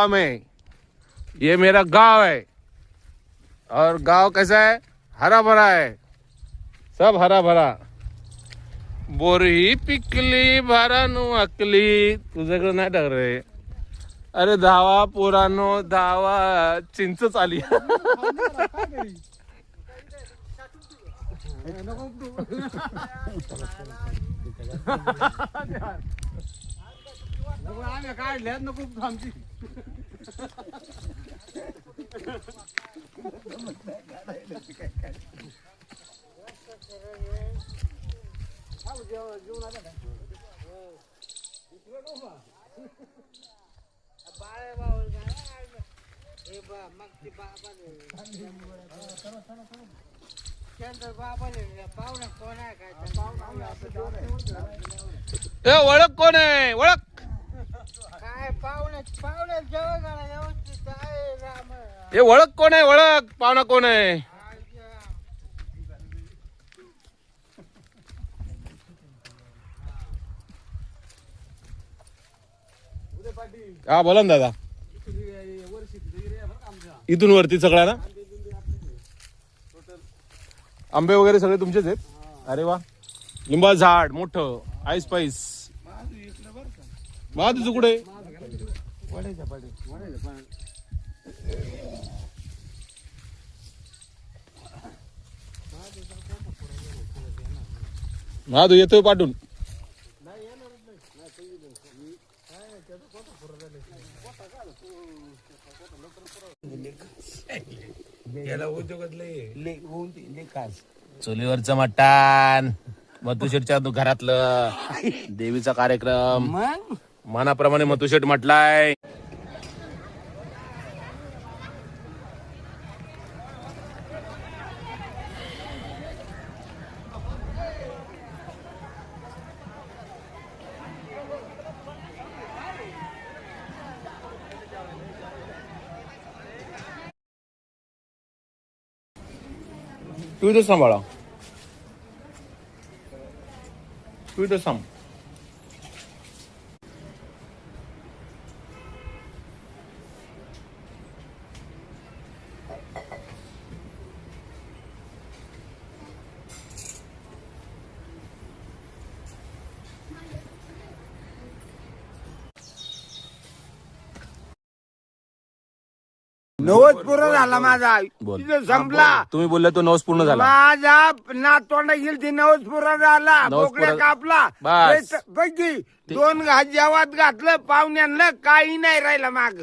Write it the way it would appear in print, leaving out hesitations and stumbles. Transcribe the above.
में ये मेरा गांव है और गांव कैसा है, हरा भरा है, सब हरा भरा. बोरी पिकली भारानो अकली. तुझ्याकडे नाही टाक रे. अरे धावा पोरानो धावा, चिंच आली. काढल्यात नको आमची. ए ओळख कोण आहे, ओळख. काय पाहुणे पाहुणे जेवण व्यवस्थित आहे राम. हे ओळख कोण आहे, ओळख पाहुणा कोण आहे. हा बोला ना दादा. इथून वरती सगळा ना. आंबे वगैरे सगळे तुमचेच आहेत. अरे वा. लिंबा झाड मोठं, आईस पाईस. तुझं कुठे. तू येतोय पाठवून. चुलीवरचं मटण, मधुशेठच्या घरातलं देवीचा कार्यक्रम. मनाप्रमाणे मधुशेठ म्हटलाय. तू इथं सांभाळा, तू इथं सांग. नवस पूर्ण झाला माझा. बोल. तिथं संपला. तुम्ही बोलले तो नवस पूर्ण झाला. माझा नातवंडा गेल ती नवस पूर्ण झाला. नवस बोकड्या पूर्ण- कापला. बस. पैकी 2 जेवात घातलं पाहुण्यांना, काही नाही राहिलं माग.